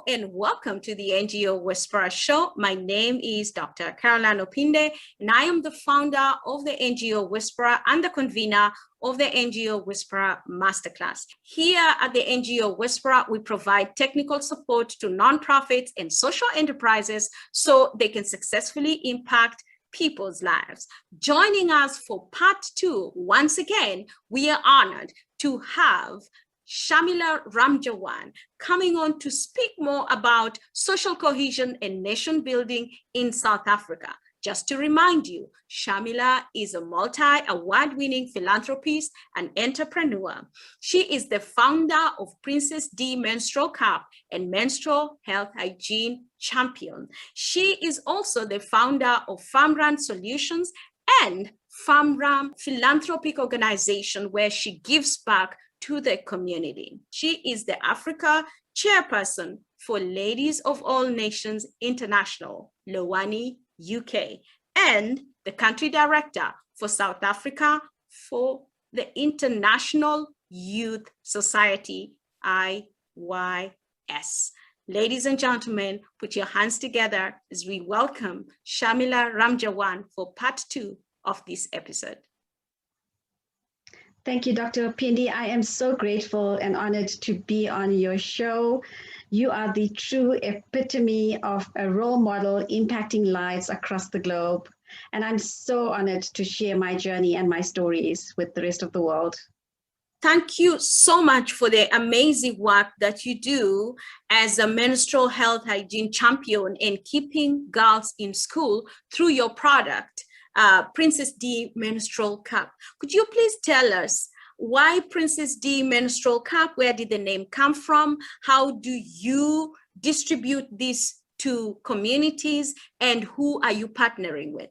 and welcome to the NGO Whisperer Show. My name is Dr. Carolyne Opinde, and I am the founder of the NGO Whisperer and the convener of the NGO Whisperer Masterclass. Here at the NGO Whisperer, we provide technical support to nonprofits and social enterprises so they can successfully impact people's lives. Joining us for part 2, once again, we are honored to have Shamila Ramjawan coming on to speak more about social cohesion and nation building in South Africa. Just to remind you, Shamila is a multi-award-winning philanthropist and entrepreneur. She is the founder of Princess D Menstrual Cup and Menstrual Health Hygiene Champion. She is also the founder of Farmrun Solutions and Farmrun Philanthropic Organization, where she gives back to the community. She is the Africa chairperson for Ladies of All Nations International, Lowani, UK, and the country director for South Africa for the International Youth Society, IYS. Ladies and gentlemen, put your hands together as we welcome Shamila Ramjawan for part 2 of this episode. Thank you, Dr. Opinde. I am so grateful and honored to be on your show. You are the true epitome of a role model impacting lives across the globe. And I'm so honored to share my journey and my stories with the rest of the world. Thank you so much for the amazing work that you do as a menstrual health hygiene champion in keeping girls in school through your product, Princess D Menstrual Cup. Could you please tell us why Princess D Menstrual Cup? Where did the name come from? How do you distribute this to communities, and who are you partnering with?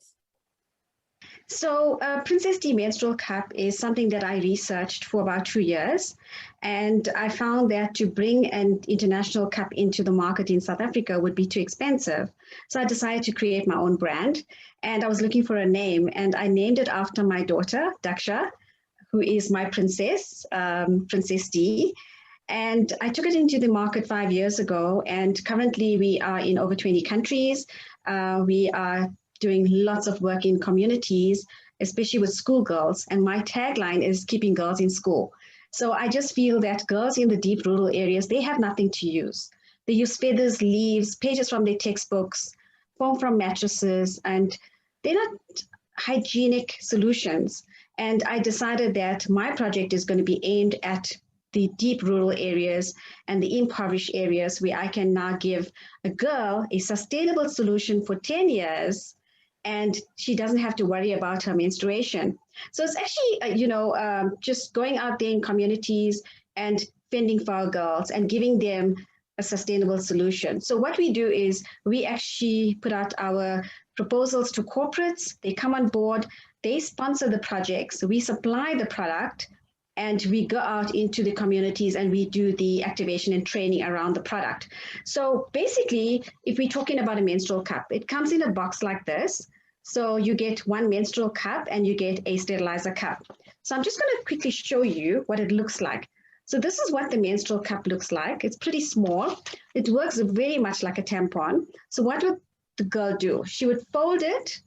So Princess D Menstrual Cup is something that I researched for about 2 years. And I found that to bring an international cup into the market in South Africa would be too expensive. So I decided to create my own brand. And I was looking for a name. And I named it after my daughter, Daksha, who is my princess, Princess D. And I took it into the market 5 years ago. And currently we are in over 20 countries. We are doing lots of work in communities, especially with schoolgirls. And my tagline is keeping girls in school. So I just feel that girls in the deep rural areas, they have nothing to use. They use feathers, leaves, pages from their textbooks, foam from mattresses, and they're not hygienic solutions. And I decided that my project is going to be aimed at the deep rural areas and the impoverished areas where I can now give a girl a sustainable solution for 10 years, and she doesn't have to worry about her menstruation. So it's actually, just going out there in communities and fending for our girls and giving them a sustainable solution. So what we do is we actually put out our proposals to corporates. They come on board, they sponsor the projects, we supply the product, and we go out into the communities and we do the activation and training around the product. So basically, if we're talking about a menstrual cup, it comes in a box like this. So you get one menstrual cup and you get a sterilizer cup. So I'm just going to quickly show you what it looks like. So this is what the menstrual cup looks like. It's pretty small. It works very much like a tampon. So what would the girl do? She would fold it.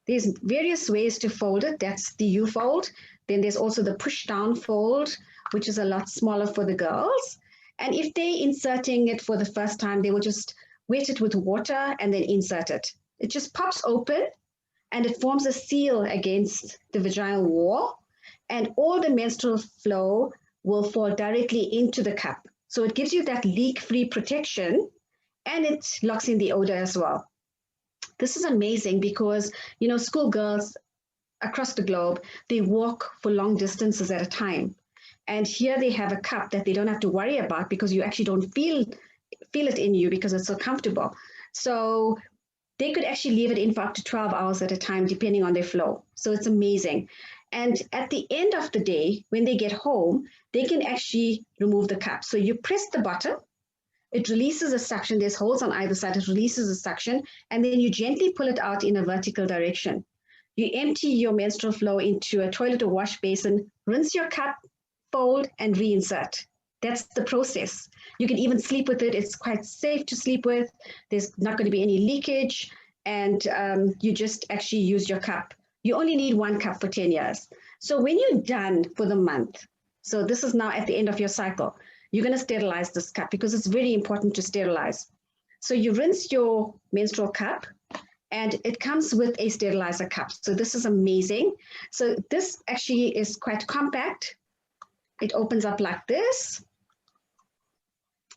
There's various ways to fold it. That's the U-fold. Then there's also the push-down fold, which is a lot smaller for the girls. And if they're inserting it for the first time, they will just wet it with water and then insert it. It just pops open and it forms a seal against the vaginal wall, and all the menstrual flow will fall directly into the cup. So it gives you that leak-free protection, and it locks in the odor as well. This is amazing because, schoolgirls across the globe, they walk for long distances at a time. And here they have a cup that they don't have to worry about because you actually don't feel it in you because it's so comfortable. So they could actually leave it in for up to 12 hours at a time, depending on their flow. So it's amazing. And at the end of the day, when they get home, they can actually remove the cup. So you press the button, it releases a suction. There's holes on either side. It releases a suction, and then you gently pull it out in a vertical direction. You empty your menstrual flow into a toilet or wash basin, rinse your cup, fold, and reinsert. That's the process. You can even sleep with it. It's quite safe to sleep with. There's not going to be any leakage. And you just actually use your cup. You only need 1 cup for 10 years. So when you're done for the month, so this is now at the end of your cycle, you're going to sterilize this cup because it's very important to sterilize. So you rinse your menstrual cup, and it comes with a sterilizer cup. So this is amazing. So this actually is quite compact. It opens up like this,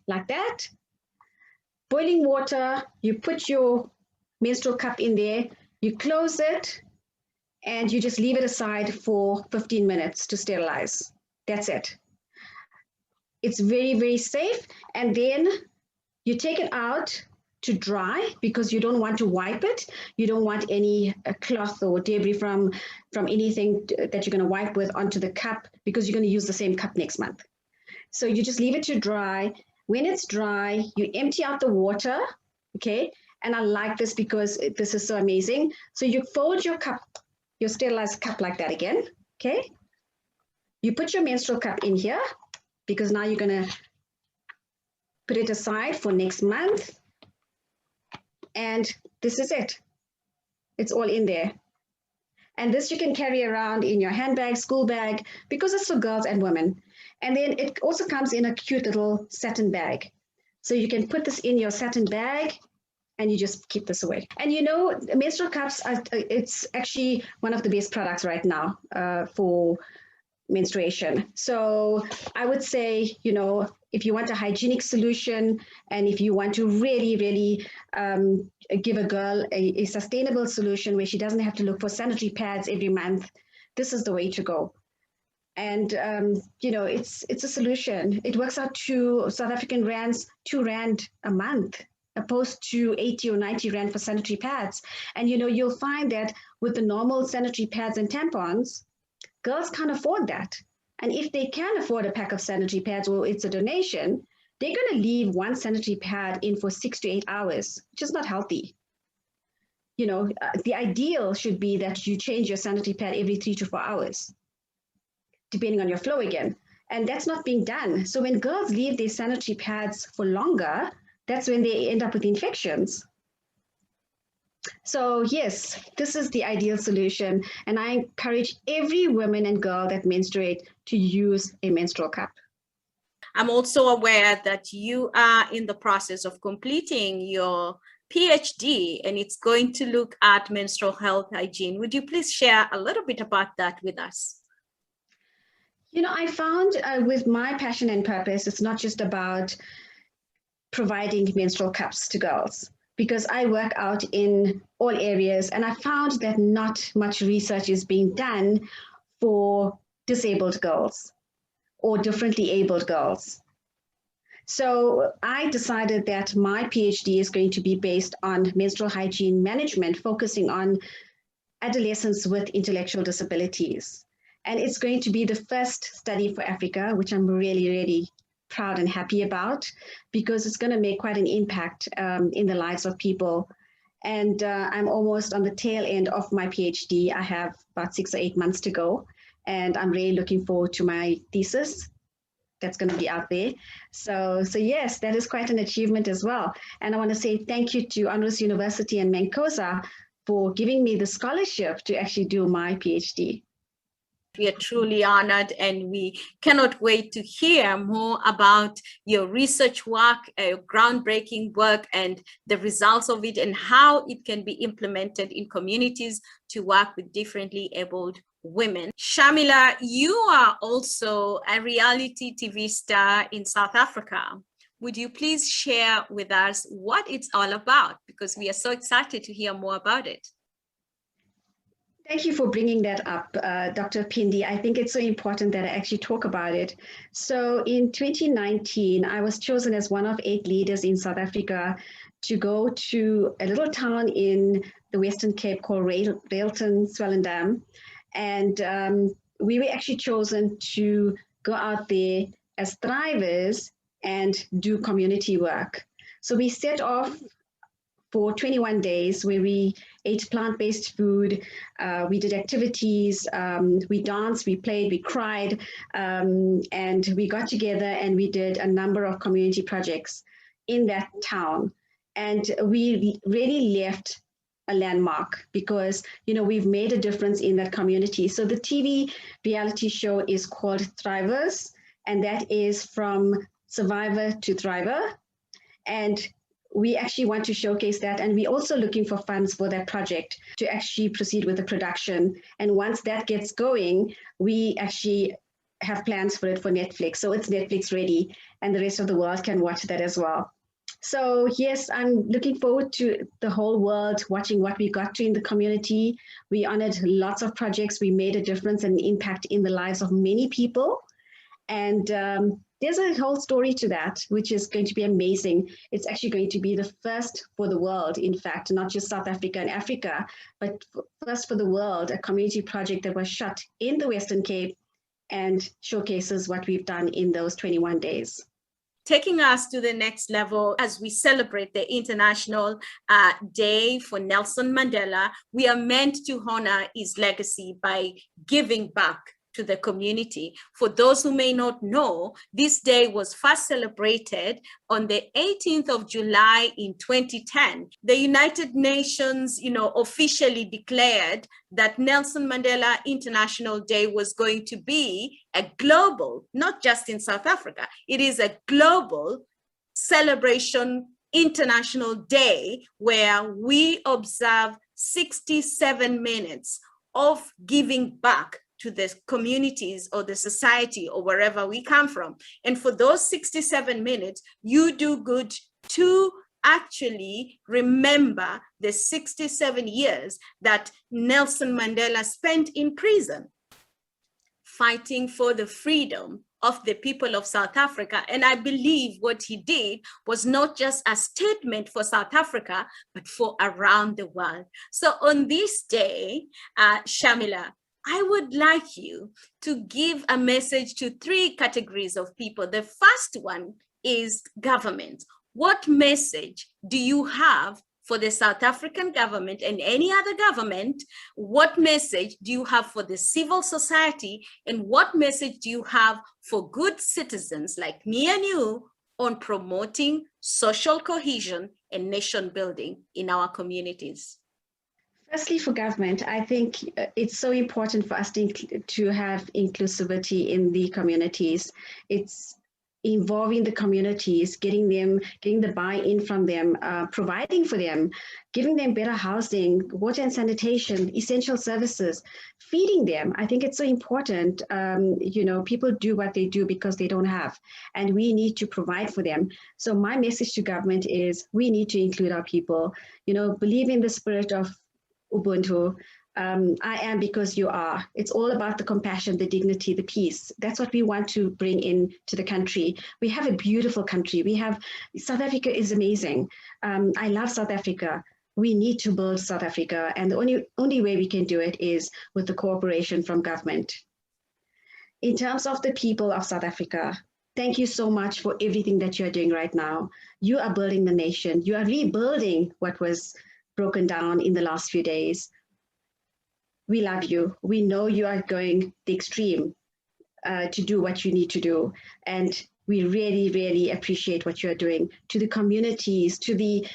like that. Boiling water, you put your menstrual cup in there, you close it, and you just leave it aside for 15 minutes to sterilize. That's it. It's very, very safe. And then you take it out to dry because you don't want to wipe it. You don't want any cloth or debris from anything that you're going to wipe with onto the cup because you're going to use the same cup next month. So you just leave it to dry. When it's dry, you empty out the water, okay? And I like this because this is so amazing. So you fold your cup, your sterilized cup like that again, okay? You put your menstrual cup in here because now you're going to put it aside for next month. And this is it. It's all in there. And this you can carry around in your handbag, school bag, because it's for girls and women. And then it also comes in a cute little satin bag. So you can put this in your satin bag and you just keep this away. And you know, menstrual cups, it's actually one of the best products right now for menstruation. So I would say, you know, if you want a hygienic solution and if you want to really, really give a girl a sustainable solution where she doesn't have to look for sanitary pads every month, this is the way to go. And, you know, it's a solution. It works out to South African rands, 2 rand a month, opposed to 80 or 90 rand for sanitary pads. And, you know, you'll find that with the normal sanitary pads and tampons, girls can't afford that. And if they can afford a pack of sanitary pads or it's a donation, they're going to leave 1 sanitary pad in for 6 to 8 hours, which is not healthy. You know, the ideal should be that you change your sanitary pad every 3 to 4 hours, depending on your flow again. And that's not being done. So when girls leave their sanitary pads for longer, that's when they end up with infections. So yes, this is the ideal solution. And I encourage every woman and girl that menstruate to use a menstrual cup. I'm also aware that you are in the process of completing your PhD, and it's going to look at menstrual health hygiene. Would you please share a little bit about that with us? You know, I found with my passion and purpose, it's not just about providing menstrual cups to girls, because I work out in all areas and I found that not much research is being done for disabled girls or differently abled girls. So I decided that my PhD is going to be based on menstrual hygiene management, focusing on adolescents with intellectual disabilities. And it's going to be the first study for Africa, which I'm really, really proud and happy about, because it's going to make quite an impact in the lives of people. And I'm almost on the tail end of my PhD. I have about 6 or 8 months to go, and I'm really looking forward to my thesis that's going to be out there. So yes, that is quite an achievement as well. And I want to say thank you to Honors University and Mancosa for giving me the scholarship to actually do my PhD. We are truly honored, and we cannot wait to hear more about your research work, groundbreaking work, and the results of it, and how it can be implemented in communities to work with differently abled women. Shamila, you are also a reality TV star in South Africa. Would you please share with us what it's all about? Because we are so excited to hear more about it. Thank you for bringing that up, Dr. Opinde. I think it's so important that I actually talk about it. So in 2019, I was chosen as one of 8 leaders in South Africa to go to a little town in the Western Cape called Railton, Swellendam. And we were actually chosen to go out there as thrivers and do community work. So we set off for 21 days where we ate plant-based food, we did activities, we danced, we played, we cried, and we got together and we did a number of community projects in that town. And we really left a landmark because, we've made a difference in that community. So the TV reality show is called Thrivers, and that is from survivor to thriver. And we actually want to showcase that. And we're also looking for funds for that project to actually proceed with the production. And once that gets going, we actually have plans for it for Netflix. So it's Netflix ready, and the rest of the world can watch that as well. So yes, I'm looking forward to the whole world watching what we got to in the community. We honored lots of projects. We made a difference and impact in the lives of many people. And there's a whole story to that, which is going to be amazing. It's actually going to be the first for the world, in fact, not just South Africa and Africa, but first for the world, a community project that was shot in the Western Cape and showcases what we've done in those 21 days. Taking us to the next level as we celebrate the International Day for Nelson Mandela, we are meant to honor his legacy by giving back to the community. For those who may not know, this day was first celebrated on the 18th of July in 2010. The United Nations, officially declared that Nelson Mandela International Day was going to be a global, not just in South Africa, it is a global celebration, international day where we observe 67 minutes of giving back to the communities or the society or wherever we come from. And for those 67 minutes, you do good to actually remember the 67 years that Nelson Mandela spent in prison, fighting for the freedom of the people of South Africa. And I believe what he did was not just a statement for South Africa, but for around the world. So on this day, Shamila, I would like you to give a message to 3 categories of people. The first one is government. What message do you have for the South African government and any other government? What message do you have for the civil society? And what message do you have for good citizens like me and you on promoting social cohesion and nation building in our communities? Firstly, for government, I think it's so important for us to have inclusivity in the communities. It's involving the communities, getting the buy-in from them, providing for them, giving them better housing, water and sanitation, essential services, feeding them. I think it's so important. People do what they do because they don't have, and we need to provide for them. So my message to government is we need to include our people, believe in the spirit of Ubuntu. I am because you are. It's all about the compassion, the dignity, the peace. That's what we want to bring in to the country. We have a beautiful country. South Africa is amazing. I love South Africa. We need to build South Africa. And the only way we can do it is with the cooperation from government. In terms of the people of South Africa, thank you so much for everything that you're doing right now. You are building the nation. You are rebuilding what was broken down in the last few days. We love you. We know you are going the extreme to do what you need to do. And we really, really appreciate what you're doing to the communities, to the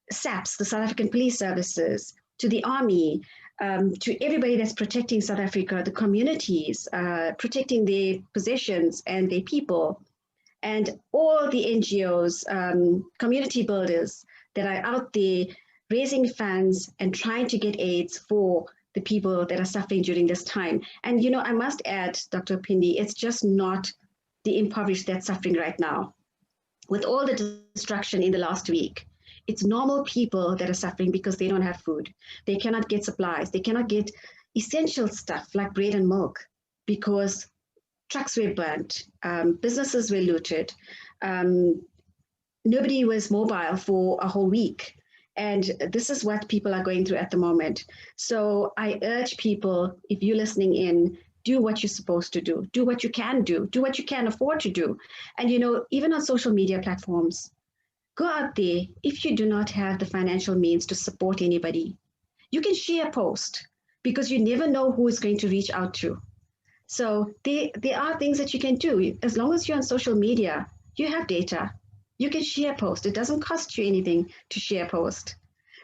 SAPs, the South African Police Services, to the Army, to everybody that's protecting South Africa, the communities, protecting their possessions and their people, and all the NGOs, community builders that are out there raising funds and trying to get aids for the people that are suffering during this time. And, I must add, Dr. Opinde, it's just not the impoverished that's suffering right now. With all the destruction in the last week, it's normal people that are suffering because they don't have food. They cannot get supplies. They cannot get essential stuff like bread and milk because trucks were burnt, businesses were looted. Nobody was mobile for a whole week. And this is what people are going through at the moment. So I urge people, if you're listening in, do what you're supposed to do. Do what you can do. Do what you can afford to do. And, even on social media platforms, Go out there. If you do not have the financial means to support anybody, you can share a post because you never know who is going to reach out to. So there are things that you can do. As long as you're on social media, you have data. You can share a post. It doesn't cost you anything to share a post.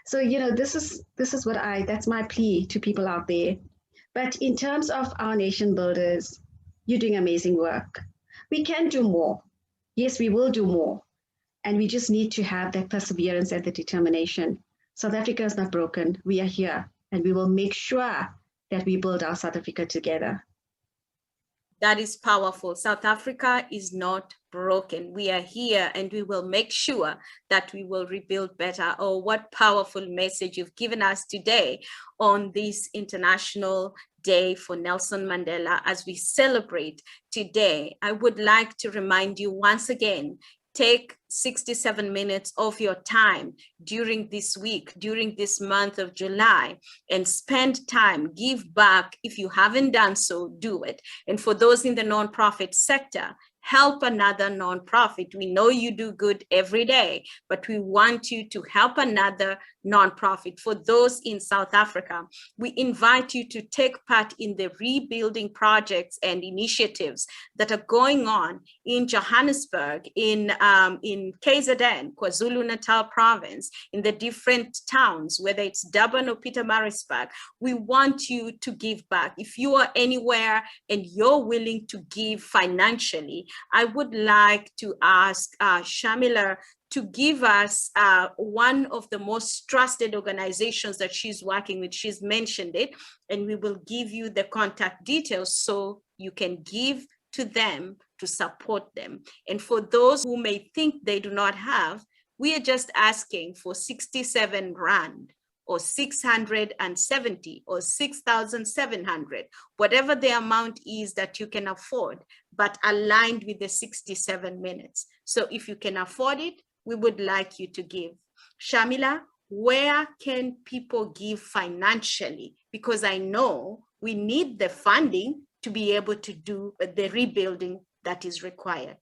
So, this is what that's my plea to people out there. But in terms of our nation builders, you're doing amazing work. We can do more. Yes, we will do more. And we just need to have that perseverance and the determination. South Africa is not broken. We are here, and we will make sure that we build our South Africa together. That is powerful. South Africa is not broken. We are here, and we will make sure that we will rebuild better. Oh, what powerful message you've given us today on this International Day for Nelson Mandela. As we celebrate today, I would like to remind you once again, take 67 minutes of your time during this week, during this month of July, and spend time, give back. If you haven't done so, do it. And for those in the nonprofit sector, help another nonprofit. We know you do good every day, but we want you to help another nonprofit. For those in South Africa, we invite you to take part in the rebuilding projects and initiatives that are going on in Johannesburg, in KZN, KwaZulu-Natal province, in the different towns, whether it's Durban or Pietermaritzburg. We want you to give back. If you are anywhere and you're willing to give financially, I would like to ask Shamila to give us one of the most trusted organizations that she's working with. She's mentioned it, and we will give you the contact details so you can give to them to support them. And for those who may think they do not have, we are just asking for 67 Rand or 670 or 6,700, whatever the amount is that you can afford, but aligned with the 67 minutes. So if you can afford it, we would like you to give. Shamila, where can people give financially? Because I know we need the funding to be able to do the rebuilding that is required.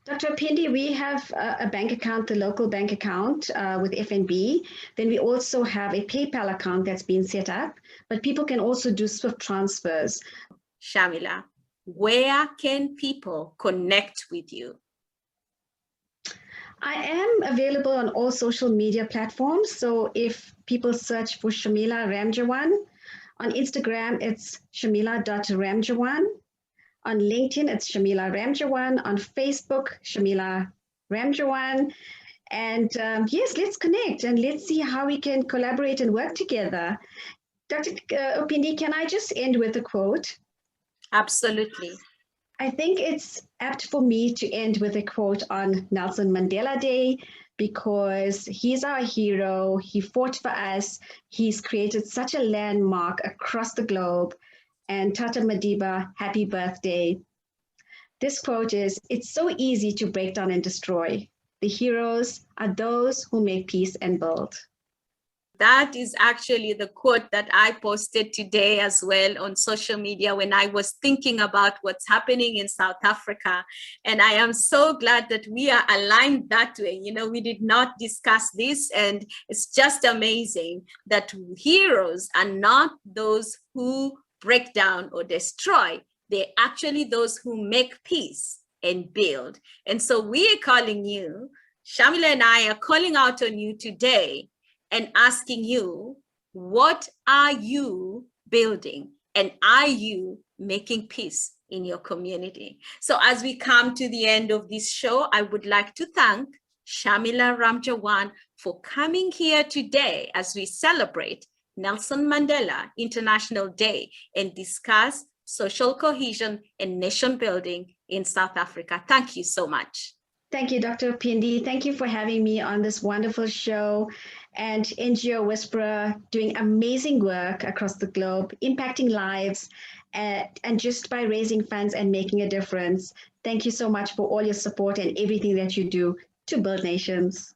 Dr. Opinde, we have a bank account, the local bank account with FNB. Then we also have a PayPal account that's been set up, but people can also do SWIFT transfers. Shamila, where can people connect with you? I am available on all social media platforms. So if people search for Shamila Ramjawan, on Instagram, it's Shamila.Ramjawan. On LinkedIn, it's Shamila Ramjawan. On Facebook, Shamila Ramjawan. And yes, let's connect and let's see how we can collaborate and work together. Dr. Opinde, can I just end with a quote? Absolutely. I think it's apt for me to end with a quote on Nelson Mandela Day, because he's our hero. He fought for us. He's created such a landmark across the globe. And Tata Madiba, happy birthday. This quote is, "It's so easy to break down and destroy. The heroes are those who make peace and build." That is actually the quote that I posted today as well on social media when I was thinking about what's happening in South Africa. And I am so glad that we are aligned that way. You know, we did not discuss this, and it's just amazing that heroes are not those who break down or destroy. They're actually those who make peace and build. And so we are calling you, Shamila and I are calling out on you today and asking you, what are you building? And are you making peace in your community? So as we come to the end of this show, I would like to thank Shamila Ramjawan for coming here today as we celebrate Nelson Mandela International Day and discuss social cohesion and nation building in South Africa. Thank you so much. Thank you, Dr. Opinde. Thank you for having me on this wonderful show. And NGO Whisperer doing amazing work across the globe, impacting lives, and just by raising funds and making a difference. Thank you so much for all your support and everything that you do to build nations.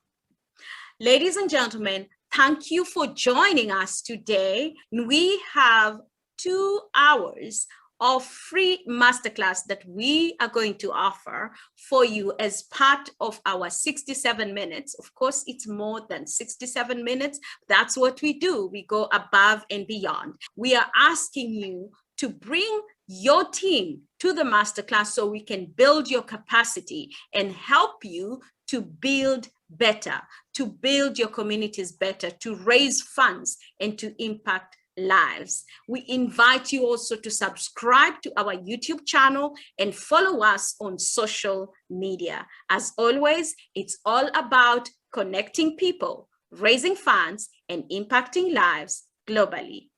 Ladies and gentlemen, thank you for joining us today. We have 2 hours of free masterclass that we are going to offer for you as part of our 67 minutes. Of course, it's more than 67 minutes. That's what we do. We go above and beyond. We are asking you to bring your team to the masterclass so we can build your capacity and help you to build better, to build your communities better, to raise funds and to impact lives. We invite you also to subscribe to our YouTube channel and follow us on social media. As always, it's all about connecting people, raising funds, and impacting lives globally.